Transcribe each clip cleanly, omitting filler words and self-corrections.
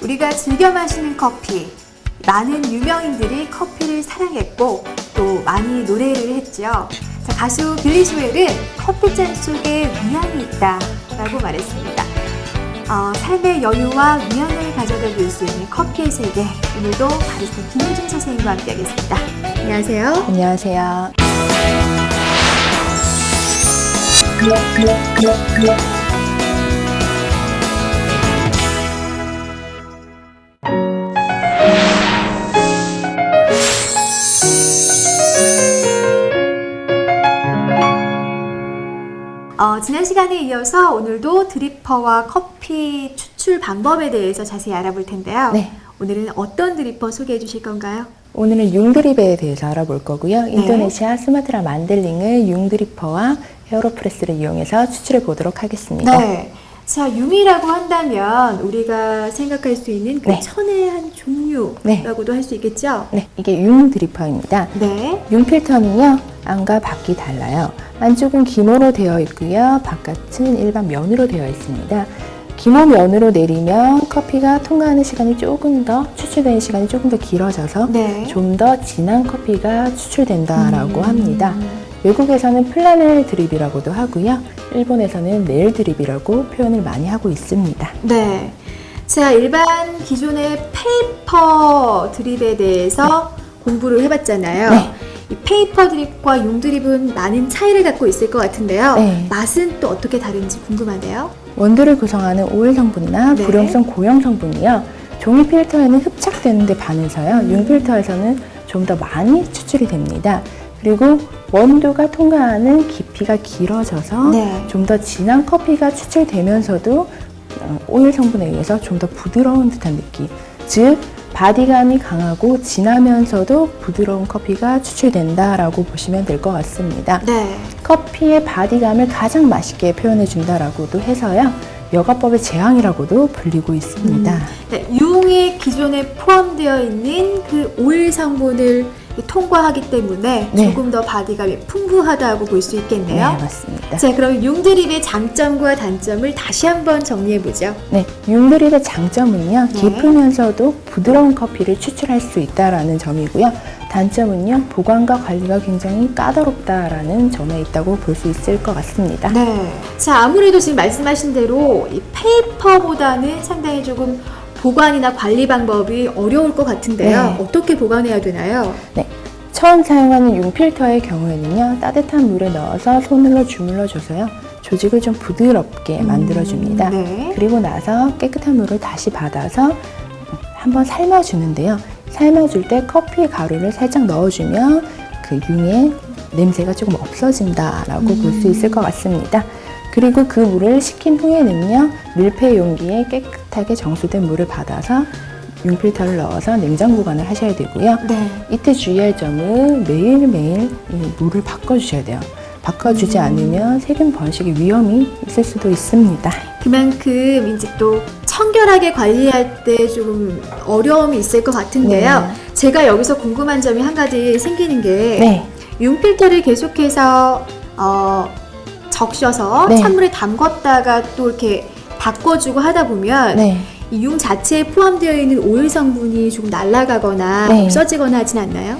우리가 즐겨 마시는 커피. 많은 유명인들이 커피를 사랑했고 또 많이 노래를 했죠. 자, 가수 빌리 조엘은 커피잔 속에 위안이 있다라고 말했습니다. 삶의 여유와 위안을 가져다 줄 수 있는 커피의 세계. 오늘도 바리스타 김효진 선생님과 함께하겠습니다. 안녕하세요. 안녕하세요. 지난 시간에 이어서 오늘도 드리퍼와 커피 추출 방법에 대해서 자세히 알아볼 텐데요. 네. 오늘은 어떤 드리퍼 소개해 주실 건가요? 오늘은 융드립에 대해서 알아볼 거고요. 인도네시아 스마트라 만델링의 융드리퍼와 에어로프레스를 이용해서 추출해 보도록 하겠습니다. 네. 자, 융이라고 한다면 우리가 생각할 수 있는 그 네. 천의 한 종류라고도 할 수 있겠죠? 네, 이게 융드리퍼입니다. 네. 융필터는요, 안과 밖이 달라요. 안쪽은 기모로 되어 있고요, 바깥은 일반 면으로 되어 있습니다. 기모 면으로 내리면 커피가 통과하는 시간이 조금 더, 추출되는 시간이 조금 더 길어져서 네. 좀 더 진한 커피가 추출된다라고 합니다. 외국에서는 플라넬 드립이라고도 하고요. 일본에서는 네일 드립이라고 표현을 많이 하고 있습니다. 네. 자, 일반 기존의 페이퍼 드립에 대해서 공부를 해봤잖아요. 네. 이 페이퍼 드립과 융 드립은 많은 차이를 갖고 있을 것 같은데요. 네. 맛은 또 어떻게 다른지 궁금한데요. 원두를 구성하는 오일 성분이나 네. 불용성 고형 성분이요. 종이 필터에는 흡착되는데 반해서요. 융 필터에서는 좀 더 많이 추출이 됩니다. 그리고 원두가 통과하는 깊이가 길어져서 네. 좀 더 진한 커피가 추출되면서도 오일 성분에 의해서 좀 더 부드러운 듯한 느낌. 즉, 바디감이 강하고 진하면서도 부드러운 커피가 추출된다라고 보시면 될 것 같습니다. 네. 커피의 바디감을 가장 맛있게 표현해 준다라고도 해서요. 여가법의 제왕이라고도 불리고 있습니다. 네, 융에 기존에 포함되어 있는 그 오일 성분을 통과하기 때문에 네. 조금 더 바디감이 풍부하다고 볼 수 있겠네요. 네, 맞습니다. 자, 그럼 융 드립의 장점과 단점을 다시 한번 정리해 보죠. 네, 융드립의 장점은요, 네. 깊으면서도 부드러운 커피를 추출할 수 있다라는 점이고요. 단점은요, 보관과 관리가 굉장히 까다롭다라는 점에 있다고 볼 수 있을 것 같습니다. 네. 자, 아무래도 지금 말씀하신 대로 이 페이퍼보다는 상당히 조금 보관이나 관리 방법이 어려울 것 같은데요. 네. 어떻게 보관해야 되나요? 네, 처음 사용하는 융필터의 경우에는요, 따뜻한 물에 넣어서 손으로 주물러 줘서요, 조직을 좀 부드럽게 만들어줍니다. 네. 그리고 나서 깨끗한 물을 다시 받아서 한번 삶아주는데요. 삶아줄 때 커피 가루를 살짝 넣어주면 그 융의 냄새가 조금 없어진다라고 볼 수 있을 것 같습니다. 그리고 그 물을 식힌 후에는요, 밀폐 용기에 깨끗하게 정수된 물을 받아서 융필터를 넣어서 냉장 보관을 하셔야 되고요. 네. 이때 주의할 점은 매일매일 이 물을 바꿔주셔야 돼요. 바꿔주지 않으면 세균 번식의 위험이 있을 수도 있습니다. 그만큼 이제 또 청결하게 관리할 때 조금 어려움이 있을 것 같은데요. 네. 제가 여기서 궁금한 점이 한 가지 생기는 게 네, 융필터를 계속해서 적셔서 네. 찬물에 담궜다가 또 이렇게 바꿔주고 하다 보면 네. 이 융 자체에 포함되어 있는 오일 성분이 조금 날아가거나 네. 없어지거나 하진 않나요?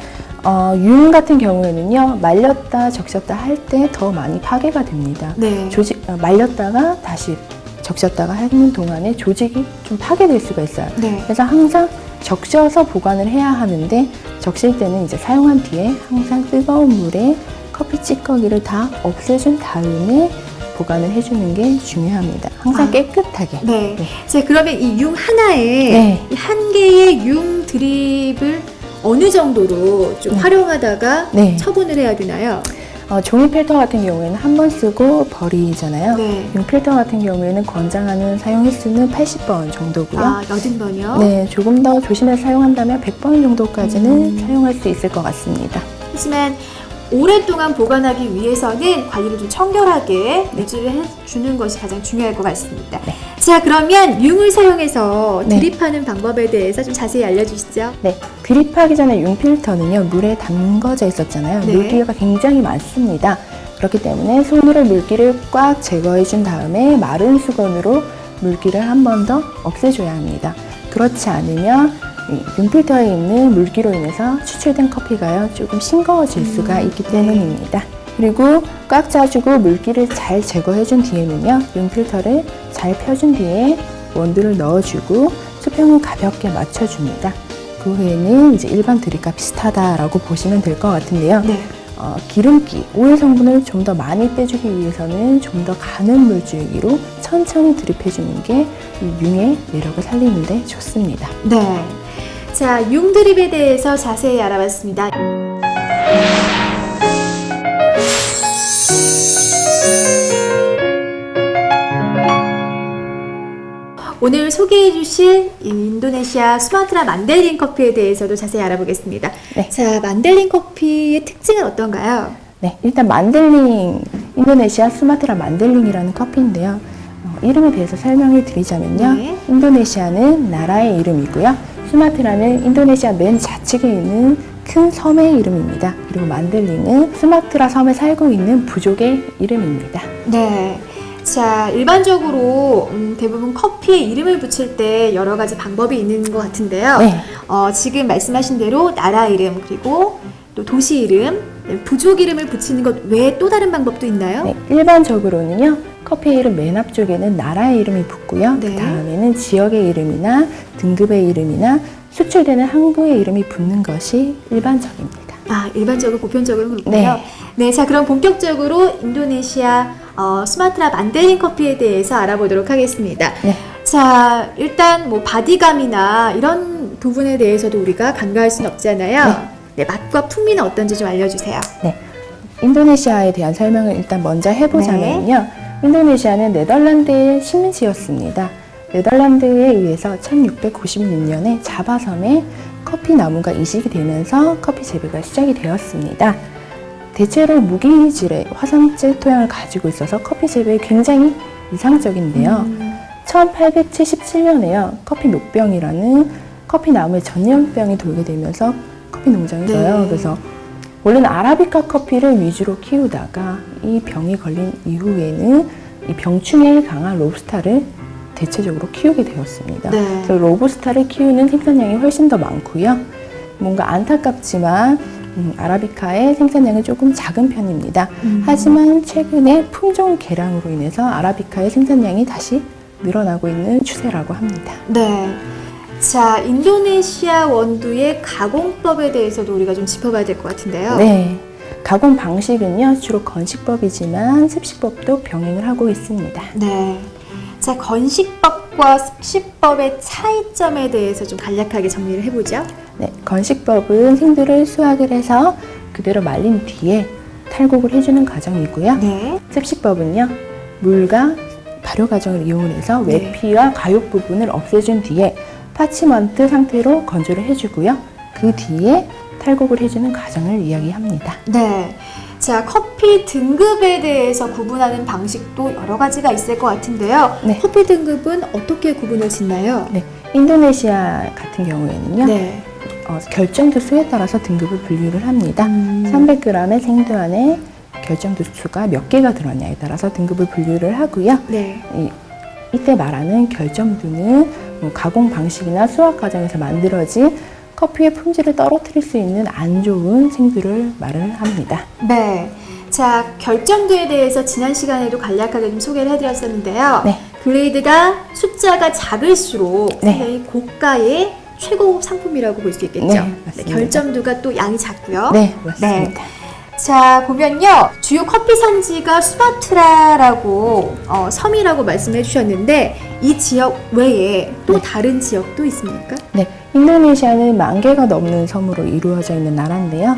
융 같은 경우에는요, 말렸다 적셨다 할 때 더 많이 파괴가 됩니다. 네. 말렸다가 다시 적셨다가 하는 동안에 조직이 좀 파괴될 수가 있어요. 네. 그래서 항상 적셔서 보관을 해야 하는데, 적실 때는 이제 사용한 뒤에 항상 뜨거운 물에 커피 찌꺼기를 다 없애준 다음에 보관을 해주는 게 중요합니다. 항상 깨끗하게. 네. 자, 그러면 이 융 하나에 네. 이 한 개의 융 드립을 어느 정도로 좀 활용하다가 네. 처분을 해야 되나요? 종이 필터 같은 경우에는 한 번 쓰고 버리잖아요. 네. 융 필터 같은 경우에는 권장하는 사용 횟수는 80번 정도고요. 아, 80번이요? 네, 조금 더 조심해서 사용한다면 100번 정도까지는 사용할 수 있을 것 같습니다. 하지만 오랫동안 보관하기 위해서는 관리를 좀 청결하게 유지를 해주는 것이 가장 중요할 것 같습니다. 네. 자, 그러면 융을 사용해서 네. 드립하는 방법에 대해서 좀 자세히 알려주시죠. 네, 드립하기 전에 융 필터는요, 물에 담궈져 있었잖아요. 네. 물기가 굉장히 많습니다. 그렇기 때문에 손으로 물기를 꽉 제거해 준 다음에 마른 수건으로 물기를 한 번 더 없애줘야 합니다. 그렇지 않으면 융 필터에 있는 물기로 인해서 추출된 커피가요, 조금 싱거워질 수가 있기 때문입니다. 그리고 꽉 짜주고 물기를 잘 제거해 준 뒤에는요, 융 필터를 잘 펴준 뒤에 원두를 넣어주고 수평을 가볍게 맞춰줍니다. 그 후에는 이제 일반 드립과 비슷하다라고 보시면 될 것 같은데요. 네. 기름기, 오일 성분을 좀 더 많이 빼주기 위해서는 좀 더 가는 물줄기로 천천히 드립해주는 게 이 융의 매력을 살리는데 좋습니다. 네. 자, 융 드립에 대해서 자세히 알아봤습니다. 오늘 소개해 주신 인도네시아 수마트라 만델링 커피에 대해서도 자세히 알아보겠습니다. 네. 자, 만델링 커피의 특징은 어떤가요? 네, 일단 만델링, 인도네시아 수마트라 만델링이라는 커피인데요. 이름에 대해서 설명을 드리자면요. 네. 인도네시아는 나라의 이름이고요. 수마트라는 인도네시아 맨 좌측에 있는 큰 섬의 이름입니다. 그리고 만델링은 수마트라 섬에 살고 있는 부족의 이름입니다. 네. 자, 일반적으로 대부분 커피에 이름을 붙일 때 여러 가지 방법이 있는 것 같은데요. 네. 지금 말씀하신 대로 나라 이름, 그리고 또 도시 이름, 부족 이름을 붙이는 것 외에 또 다른 방법도 있나요? 네, 일반적으로는요, 커피 이름 맨 앞쪽에는 나라의 이름이 붙고요. 네. 그 다음에는 지역의 이름이나 등급의 이름이나 수출되는 항구의 이름이 붙는 것이 일반적입니다. 아, 일반적으로 보편적으로 그렇군요. 네. 네, 자, 그럼 본격적으로 인도네시아 수마트라 만델링 커피에 대해서 알아보도록 하겠습니다. 네. 자, 일단 뭐 바디감이나 이런 부분에 대해서도 우리가 간과할 수는 없잖아요. 네, 맛과 풍미는 어떤지 좀 알려주세요. 네. 인도네시아에 대한 설명을 일단 먼저 해보자면요. 인도네시아는 네덜란드의 식민지였습니다. 네덜란드에 의해서 1696년에 자바섬에 커피 나무가 이식이 되면서 커피 재배가 시작이 되었습니다. 대체로 무기질의 화산재 토양을 가지고 있어서 커피 재배에 굉장히 이상적인데요. 1877년에요. 커피 녹병이라는 커피 나무의 전염병이 돌게 되면서 커피 농장에서요. 네. 그래서 원래는 아라비카 커피를 위주로 키우다가 이 병이 걸린 이후에는 이 병충해에 강한 로부스타를 대체적으로 키우게 되었습니다. 네. 그래서 로부스타를 키우는 생산량이 훨씬 더 많고요. 뭔가 안타깝지만 아라비카의 생산량은 조금 작은 편입니다. 하지만 최근에 품종 개량으로 인해서 아라비카의 생산량이 다시 늘어나고 있는 추세라고 합니다. 네. 자, 인도네시아 원두의 가공법에 대해서도 우리가 좀 짚어봐야 될 것 같은데요. 네. 가공 방식은요, 주로 건식법이지만 습식법도 병행을 하고 있습니다. 네. 자, 건식법과 습식법의 차이점에 대해서 좀 간략하게 정리를 해보죠. 네, 건식법은 생두를 수확을 해서 그대로 말린 뒤에 탈곡을 해주는 과정이고요. 네. 습식법은요, 물과 발효 과정을 이용해서 네. 외피와 가육 부분을 없애준 뒤에 파치먼트 상태로 건조를 해주고요. 그 뒤에 탈곡을 해주는 과정을 이야기합니다. 네. 자, 커피 등급에 대해서 구분하는 방식도 여러 가지가 있을 것 같은데요. 네. 커피 등급은 어떻게 구분을 짓나요? 네, 인도네시아 같은 경우에는요, 네. 결정도 수에 따라서 등급을 분류를 합니다. 300g의 생두 안에 결정도 수가 몇 개가 들어있냐에 따라서 등급을 분류를 하고요. 네. 이때 말하는 결정두는 가공 방식이나 수확 과정에서 만들어진 커피의 품질을 떨어뜨릴 수 있는 안 좋은 생두를 말을 합니다. 네. 자, 결정도에 대해서 지난 시간에도 간략하게 좀 소개를 해드렸었는데요. 네. 그레이드가 숫자가 작을수록 네. 상당히 고가의 최고 상품이라고 볼 수 있겠죠. 네, 맞습니다. 결정도가 또 양이 작고요. 네, 맞습니다. 자, 보면요. 주요 커피 산지가 수마트라라고 섬이라고 말씀해 주셨는데 이 지역 외에 또 다른 지역도 있습니까? 네, 인도네시아는 10,000개가 넘는 섬으로 이루어져 있는 나라인데요.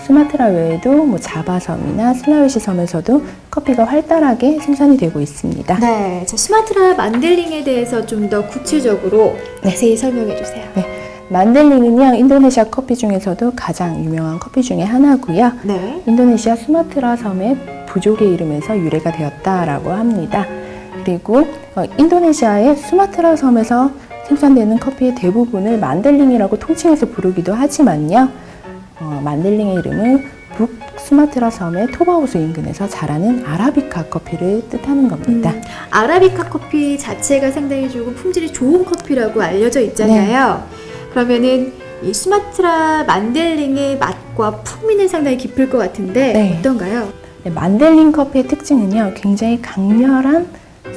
수마트라 외에도 뭐 자바섬이나 슬라웨시 섬에서도 커피가 활달하게 생산이 되고 있습니다. 네, 자, 수마트라 만델링에 대해서 좀 더 구체적으로 자세히 설명해 주세요. 네, 만델링은요 인도네시아 커피 중에서도 가장 유명한 커피 중에 하나고요. 네. 인도네시아 수마트라 섬의 부족의 이름에서 유래가 되었다라고 합니다. 그리고 인도네시아의 수마트라 섬에서 생산되는 커피의 대부분을 만델링이라고 통칭해서 부르기도 하지만요. 만델링의 이름은 북스마트라 섬의 토바우스 인근에서 자라는 아라비카 커피를 뜻하는 겁니다. 아라비카 커피 자체가 상당히 조금 품질이 좋은 커피라고 알려져 있잖아요. 그러면은 이 수마트라 만델링의 맛과 풍미는 상당히 깊을 것 같은데 네. 어떤가요? 네, 만델링 커피의 특징은요, 굉장히 강렬한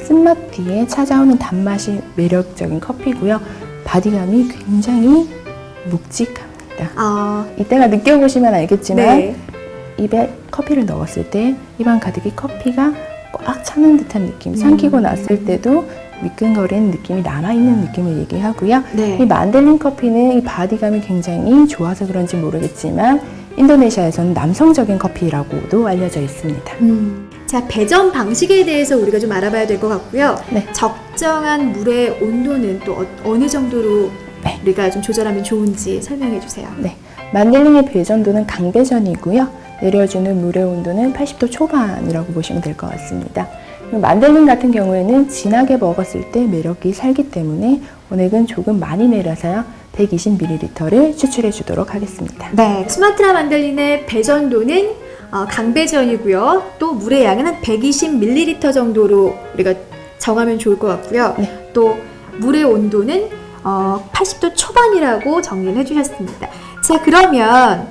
쓴맛 뒤에 찾아오는 단맛이 매력적인 커피고요. 바디감이 굉장히 묵직합니다. 이때가 느껴보시면 알겠지만 네. 입에 커피를 넣었을 때 입안 가득히 커피가 꽉 차는 듯한 느낌, 삼키고 났을 때도 미끈거리는 느낌이 남아있는 느낌을 얘기하고요. 네. 이 만델링 커피는 이 바디감이 굉장히 좋아서 그런지 모르겠지만 인도네시아에서는 남성적인 커피라고도 알려져 있습니다. 자, 배전 방식에 대해서 우리가 좀 알아봐야 될 것 같고요. 네. 적정한 물의 온도는 또 어느 정도로 네. 우리가 좀 조절하면 좋은지 설명해 주세요. 네, 만델링의 배전도는 강배전이고요. 내려주는 물의 온도는 80도 초반이라고 보시면 될 것 같습니다. 만델링 같은 경우에는 진하게 먹었을 때 매력이 살기 때문에 원액은 조금 많이 내려서요. 120ml를 추출해 주도록 하겠습니다. 네, 수마트라 만델링의 배전도는 강배전이고요. 또 물의 양은 한 120ml 정도로 우리가 정하면 좋을 것 같고요. 네. 또 물의 온도는 80도 초반이라고 정리를 해주셨습니다. 자, 그러면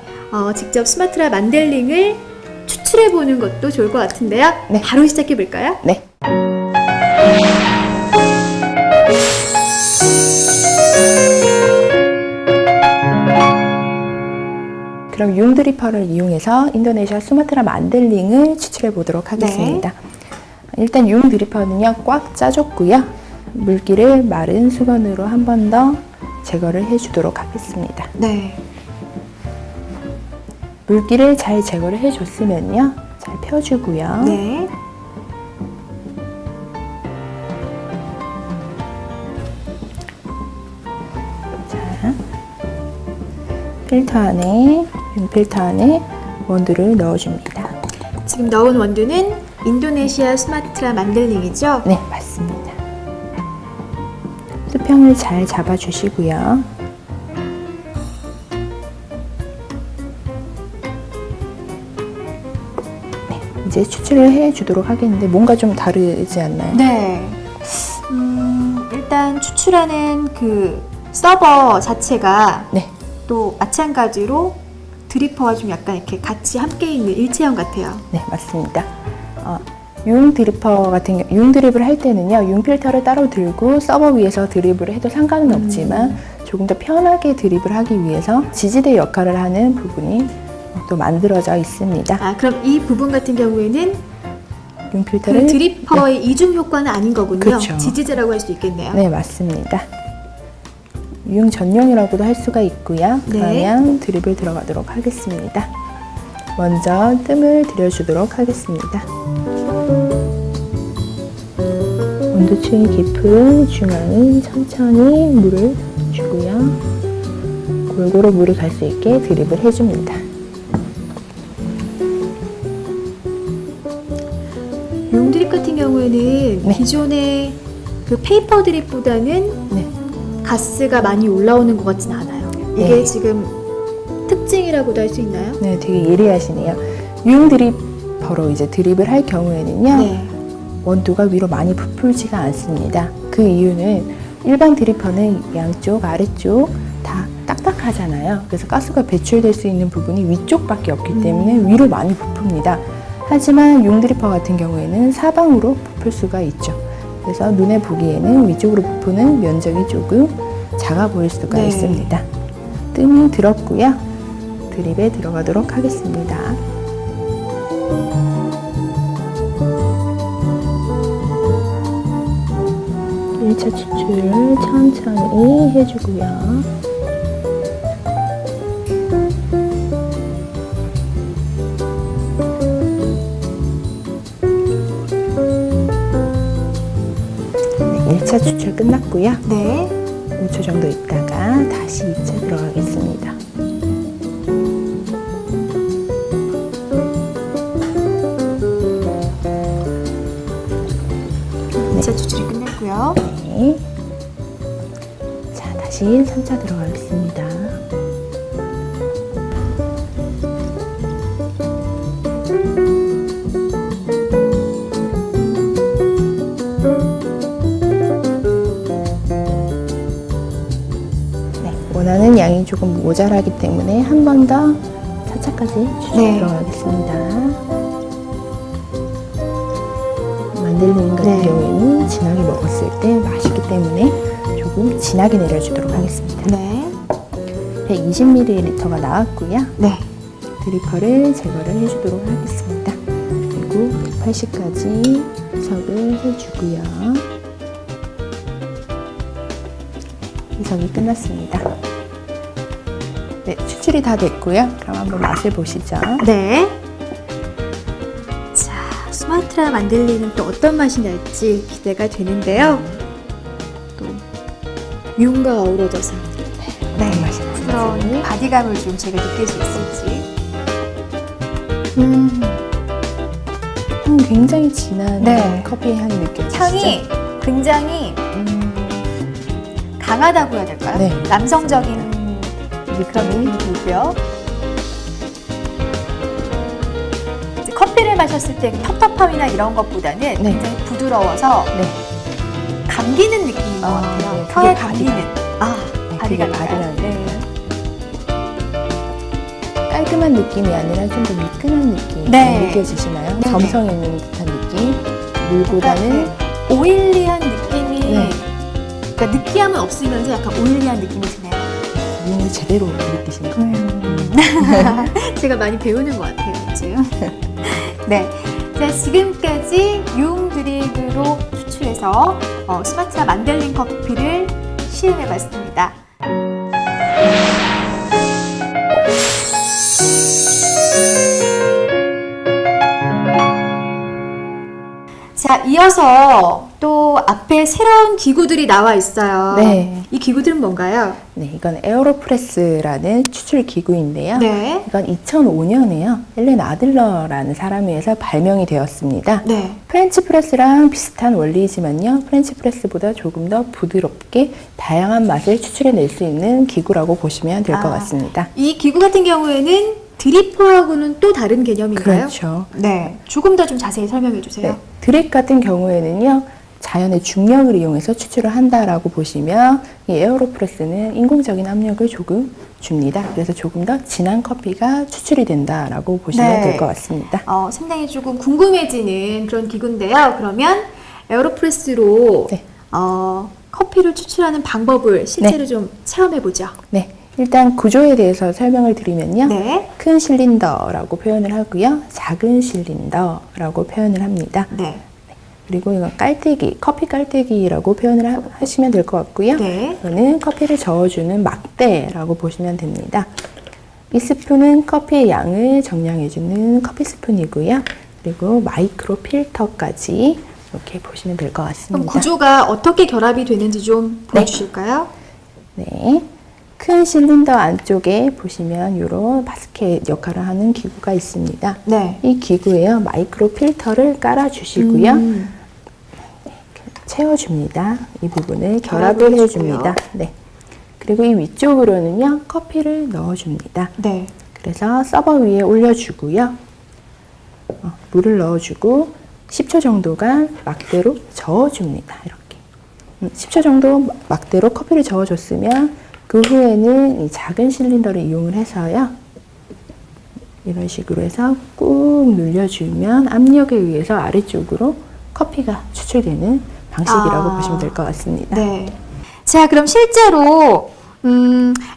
직접 수마트라 만델링을 추출해 보는 것도 좋을 것 같은데요. 네. 바로 시작해 볼까요? 네. 그럼 융 드리퍼를 이용해서 인도네시아 수마트라 만델링을 추출해 보도록 하겠습니다. 일단 융 드리퍼는요 꽉 짜줬고요. 물기를 마른 수건으로 한 번 더 제거를 해주도록 하겠습니다. 네. 물기를 잘 제거를 해줬으면요 잘 펴주고요. 네. 자, 필터 안에 필터 안에 원두를 넣어줍니다. 지금 넣은 원두는 인도네시아 수마트라 만델링이죠? 네, 맞습니다. 수평을 잘 잡아주시고요. 네, 이제 추출을 해주도록 하겠는데 뭔가 좀 다르지 않나요? 네. 일단 추출하는 그 서버 자체가 네, 또 마찬가지로 드리퍼와 좀 약간 이렇게 같이 함께 있는 일체형 같아요. 네, 맞습니다. 융 드리퍼 같은 경우, 융 드립을 할 때는요, 융 필터를 따로 들고 서버 위에서 드립을 해도 상관은 없지만 조금 더 편하게 드립을 하기 위해서 지지대 역할을 하는 부분이 또 만들어져 있습니다. 그럼 이 부분 같은 경우에는 융 필터를 그 드리퍼의 이중 효과는 아닌 거군요. 그렇죠. 지지제라고 할 수 있겠네요. 네, 맞습니다. 융 전용이라고도 할 수가 있고요. 네. 그러면 드립을 들어가도록 하겠습니다. 먼저 뜸을 들여주도록 하겠습니다. 온도층이 깊은 중앙은 천천히 물을 주고요. 골고루 물이 갈 수 있게 드립을 해줍니다. 용 드립 같은 경우에는 네. 기존의 그 페이퍼 드립보다는 네. 가스가 많이 올라오는 것 같진 않아요. 이게 네. 지금 특징이라고도 할 수 있나요? 네, 되게 예리하시네요. 융 드립퍼로 이제 드립을 할 경우에는요. 네. 원두가 위로 많이 부풀지가 않습니다. 그 이유는 일반 드리퍼는 양쪽, 아래쪽 다 딱딱하잖아요. 그래서 가스가 배출될 수 있는 부분이 위쪽밖에 없기 때문에 위로 많이 부풉니다. 하지만 융 드리퍼 같은 경우에는 사방으로 부풀 수가 있죠. 그래서 눈에 보기에는 위쪽으로 부푸는 면적이 조금 작아 보일 수가 네. 있습니다. 뜸이 들었고요. 드립에 들어가도록 하겠습니다. 일 차 추출을 천천히 해주고요. 1차 추출 끝났고요. 네. 5초 정도 있다가 다시 2차 들어가겠습니다. 네. 2차 추출이 끝났고요. 네. 자, 다시 3차 들어가겠습니다. 네, 원하는 양이 조금 모자라기 때문에 한 번 더 4차까지 추출 네. 들어가겠습니다. 만들링 같은 네. 경우에는 진하게 먹었을 때 맛있기 때문에 조금 진하게 내려주도록 하겠습니다. 네. 120ml가 나왔고요. 네. 드리퍼를 제거를 해주도록 하겠습니다. 그리고 180까지 희석을 해주고요. 희석이 끝났습니다. 네, 추출이 다 됐고요. 그럼 한번 맛을 보시죠. 네. 자, 수마트라 만들리는 또 어떤 맛이 날지 기대가 되는데요. 또 융과 어우러져서 네, 어떤 맛이 부드러운 날지. 바디감을 좀 제가 느낄 수 있을지. 굉장히 진한 네. 커피 향이 느껴지시죠? 향이 굉장히 강하다고 해야 될까요? 네. 남성적인 그런 느낌이 느낌이 들고요. 이제 커피를 마셨을 때 텁텁함이나 이런 것보다는 네. 굉장히 부드러워서 네. 감기는 느낌인 것 같아요. 네. 혀에 그게 감기는. 아, 네, 바디가 그게 나요. 바디감이에요. 네. 깔끔한 느낌이 아니라 좀 더 미끈한 느낌이 네. 느껴지시나요? 네네. 점성 있는 듯한 느낌. 물보다는 네. 오일리한 느낌이 네. 그러니까 느끼함은 없으면서 약간 오일리한 느낌이 드네요. 물을 제대로 느끼시는 거예요. 제가 많이 배우는 것 같아요, 요즘. 네. 자, 지금까지 융 드립으로 추출해서 스마트라 만델링 커피를 시음해 봤습니다. 자, 이어서 또 앞에 새로운 기구들이 나와 있어요. 네. 이 기구들은 뭔가요? 네, 이건 에어로프레스라는 추출 기구인데요. 네. 이건 2005년에요. 앨런 아들러라는 사람에 의해서 발명이 되었습니다. 네. 프렌치 프레스랑 비슷한 원리이지만요. 프렌치 프레스보다 조금 더 부드럽게 다양한 맛을 추출해낼 수 있는 기구라고 보시면 될 것 아. 같습니다. 이 기구 같은 경우에는 드리퍼하고는 또 다른 개념인가요? 그렇죠. 네. 조금 더 좀 자세히 설명해 주세요. 네, 드립 같은 경우에는요. 자연의 중력을 이용해서 추출을 한다라고 보시면 이 에어로프레스는 인공적인 압력을 조금 줍니다. 그래서 조금 더 진한 커피가 추출이 된다라고 보시면 네. 될 것 같습니다. 상당히 조금 궁금해지는 그런 기구인데요. 그러면 에어로프레스로 네. 커피를 추출하는 방법을 실제로 좀 체험해 보죠. 네, 일단 구조에 대해서 설명을 드리면요. 네. 큰 실린더라고 표현을 하고요. 작은 실린더라고 표현을 합니다. 네. 그리고 이건 깔때기, 커피 깔때기라고 표현을 하시면 될 것 같고요. 네. 이거는 커피를 저어주는 막대라고 보시면 됩니다. 이 스푼은 커피의 양을 정량해주는 커피 스푼이고요. 그리고 마이크로 필터까지 이렇게 보시면 될 것 그럼 같습니다. 구조가 어떻게 결합이 되는지 좀 보여주실까요? 네. 큰 실린더 안쪽에 보시면 이런 바스켓 역할을 하는 기구가 있습니다. 네. 이 기구에요. 마이크로 필터를 깔아주시고요. 채워줍니다. 이 부분을 결합을 결합을 해줍니다. 네. 그리고 이 위쪽으로는요. 커피를 넣어줍니다. 네. 그래서 서버 위에 올려주고요. 물을 넣어주고 10초 정도간 막대로 저어줍니다. 이렇게. 10초 정도 막대로 커피를 저어줬으면 그 후에는 이 작은 실린더를 이용을 해서요. 이런 식으로 해서 꾹 눌려주면 압력에 의해서 아래쪽으로 커피가 추출되는 방식이라고 보시면 될 것 같습니다. 네. 자, 그럼 실제로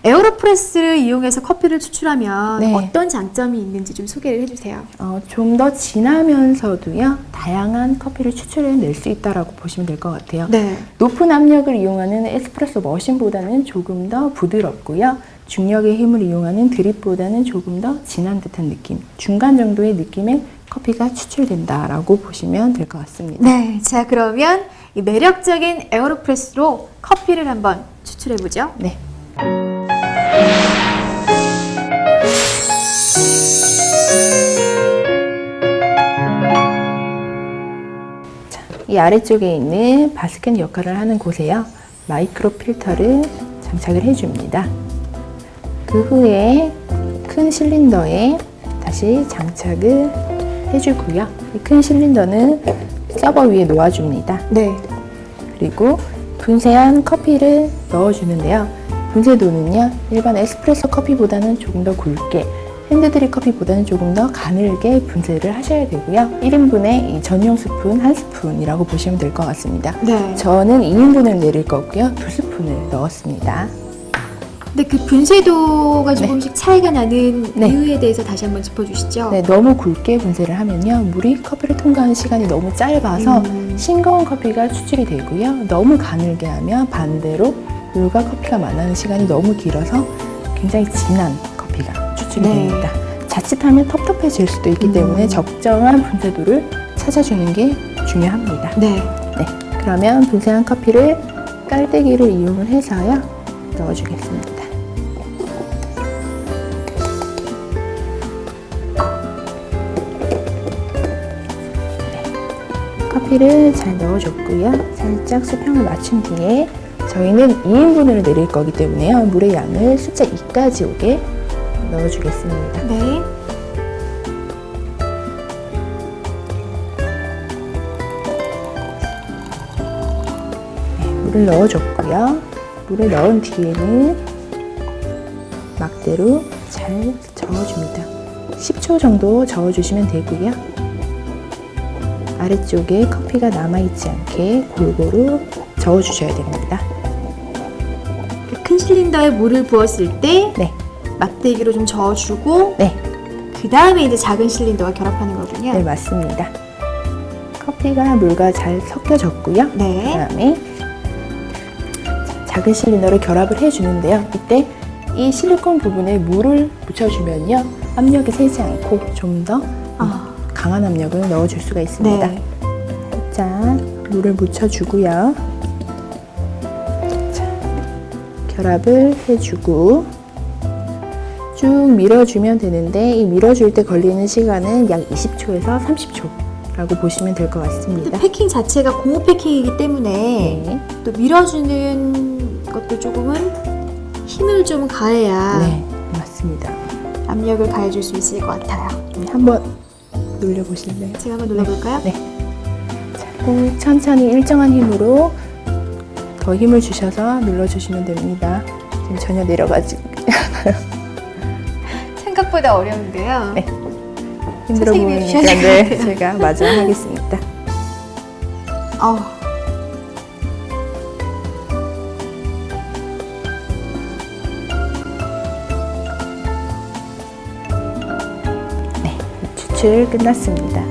에어로프레스를 이용해서 커피를 추출하면 네. 어떤 장점이 있는지 좀 소개를 해주세요. 좀 더 진하면서도요, 다양한 커피를 추출해낼 수 있다라고 보시면 될 것 같아요. 네. 높은 압력을 이용하는 에스프레소 머신보다는 조금 더 부드럽고요. 중력의 힘을 이용하는 드립보다는 조금 더 진한 듯한 느낌, 중간 정도의 느낌의 커피가 추출된다라고 보시면 될 것 같습니다. 네. 자, 그러면 이 매력적인 에어로프레스로 커피를 한번 추출해보죠. 네. 자, 이 아래쪽에 있는 바스켓 역할을 하는 곳에요. 마이크로 필터를 장착을 해줍니다. 그 후에 큰 실린더에 다시 장착을 해주고요. 이 큰 실린더는 서버 위에 놓아줍니다. 네. 그리고 분쇄한 커피를 넣어주는데요. 분쇄도는요, 일반 에스프레소 커피보다는 조금 더 굵게, 핸드드립 커피보다는 조금 더 가늘게 분쇄를 하셔야 되고요. 1인분에 이 전용 스푼 1스푼이라고 보시면 될 것 같습니다. 네. 저는 2인분을 내릴 거고요. 2스푼을 넣었습니다. 근데 그 분쇄도가 조금씩 차이가 나는 네. 이유에 대해서 다시 한번 짚어주시죠. 네, 너무 굵게 분쇄를 하면요, 물이 커피를 통과하는 시간이 너무 짧아서 싱거운 커피가 추출이 되고요. 너무 가늘게 하면 반대로 물과 커피가 만나는 시간이 너무 길어서 굉장히 진한 커피가 추출이 네. 됩니다. 자칫하면 텁텁해질 수도 있기 때문에 적정한 분쇄도를 찾아주는 게 중요합니다. 네. 네, 그러면 분쇄한 커피를 깔때기를 이용을 해서요, 넣어주겠습니다. 커피를 잘 넣어줬고요. 살짝 수평을 맞춘 뒤에 저희는 2인분을 내릴 거기 때문에요. 물의 양을 숫자 2까지 오게 넣어주겠습니다. 네. 물을 넣어줬고요. 물을 넣은 뒤에는 막대로 잘 저어줍니다. 10초 정도 저어주시면 되고요. 아래쪽에 커피가 남아있지 않게 골고루 저어주셔야 됩니다. 큰 실린더에 물을 부었을 때 네, 막대기로 좀 저어주고 네, 그 다음에 이제 작은 실린더와 결합하는 거군요. 네, 맞습니다. 커피가 물과 잘 섞여졌고요. 네. 그다음에 작은 실린더를 결합을 해주는데요. 이때 이 실리콘 부분에 물을 묻혀주면요, 압력이 세지 않고 좀 더 강한 압력을 넣어줄 수가 있습니다. 네. 살짝 물을 묻혀주고요. 자, 결합을 해주고 쭉 밀어주면 되는데, 이 밀어줄 때 걸리는 시간은 약 20초에서 30초라고 보시면 될 것 같습니다. 패킹 자체가 고무 패킹이기 때문에 네. 또 밀어주는 것도 조금은 힘을 좀 가해야 네, 맞습니다. 압력을 가해줄 수 있을 것 같아요. 네, 한번 눌려보실래요? 제가 한번 눌러볼까요? 네. 자, 꼭 천천히 일정한 힘으로 더 힘을 주셔서 눌러주시면 됩니다. 지금 전혀 내려가지 생각보다 어려운데요. 네. 힘들어 선생님이 보이니까 주셔야 네, 될 것 같아요. 제가 마저 하겠습니다. 네, 추출 끝났습니다.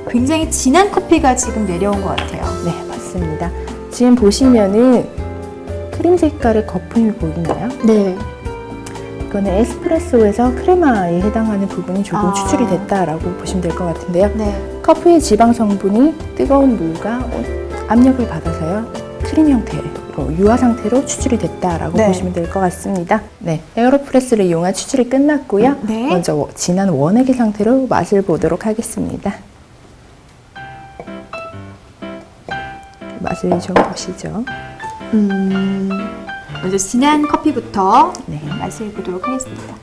굉장히 진한 커피가 지금 내려온 것 같아요. 네, 맞습니다. 지금 보시면은 크림 색깔의 거품이 보이나요? 네. 이거는 에스프레소에서 크레마에 해당하는 부분이 조금 추출이 됐다라고 보시면 될 것 같은데요. 네. 커피의 지방 성분이 뜨거운 물과 압력을 받아서요, 크림 형태로 유화 상태로 추출이 됐다라고 네. 보시면 될 것 같습니다. 네, 에어로프레스를 이용한 추출이 끝났고요. 네. 먼저 진한 원액의 상태로 맛을 보도록 하겠습니다. 맛을 좀 보시죠. 먼저 진한 커피부터 네. 맛을 보도록 하겠습니다.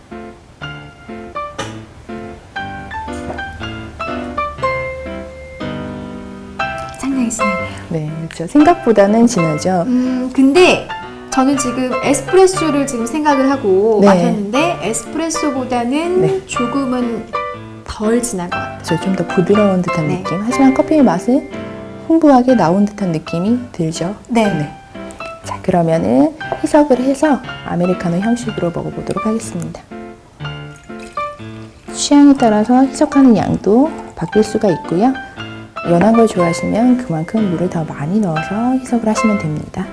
상당히 진하네요. 네, 그렇죠. 생각보다는 진하죠. 근데 저는 지금 에스프레소를 지금 생각을 하고 네. 마셨는데 에스프레소보다는 네. 조금은 덜 진한 것 같아요. 좀 더 부드러운 듯한 네. 느낌. 하지만 커피의 맛은 풍부하게 나온 듯한 느낌이 들죠. 네. 자, 그러면은 희석을 해서 아메리카노 형식으로 먹어보도록 하겠습니다. 취향에 따라서 희석하는 양도 바뀔 수가 있고요. 연한 걸 좋아하시면 그만큼 물을 더 많이 넣어서 희석을 하시면 됩니다.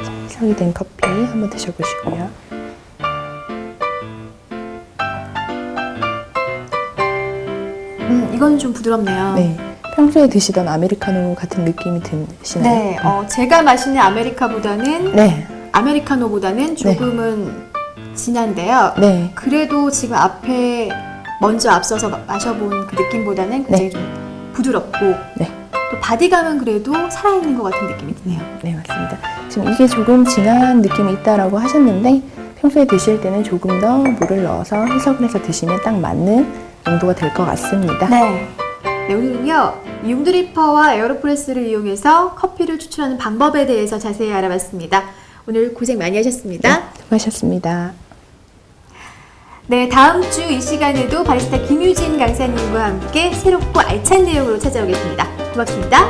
자, 희석이 된 커피 한번 드셔보시고요. 이건 좀 부드럽네요. 네. 평소에 드시던 아메리카노 같은 느낌이 드시나요? 네, 제가 마시는 네. 아메리카노보다는 조금은 진한데요. 네. 그래도 지금 앞에 먼저 앞서서 마셔본 그 느낌보다는 굉장히 좀 부드럽고 네. 또 바디감은 그래도 살아있는 것 같은 느낌이 드네요. 네, 맞습니다. 지금 이게 조금 진한 느낌이 있다라고 하셨는데 평소에 드실 때는 조금 더 물을 넣어서 해석을 해서 드시면 딱 맞는 농도가 될 것 같습니다. 네. 네, 오늘은요, 융드리퍼와 에어로프레스를 이용해서 커피를 추출하는 방법에 대해서 자세히 알아봤습니다. 오늘 고생 많이 하셨습니다. 수고하셨습니다. 네, 다음 주 이 시간에도 바리스타 김유진 강사님과 함께 새롭고 알찬 내용으로 찾아오겠습니다. 고맙습니다.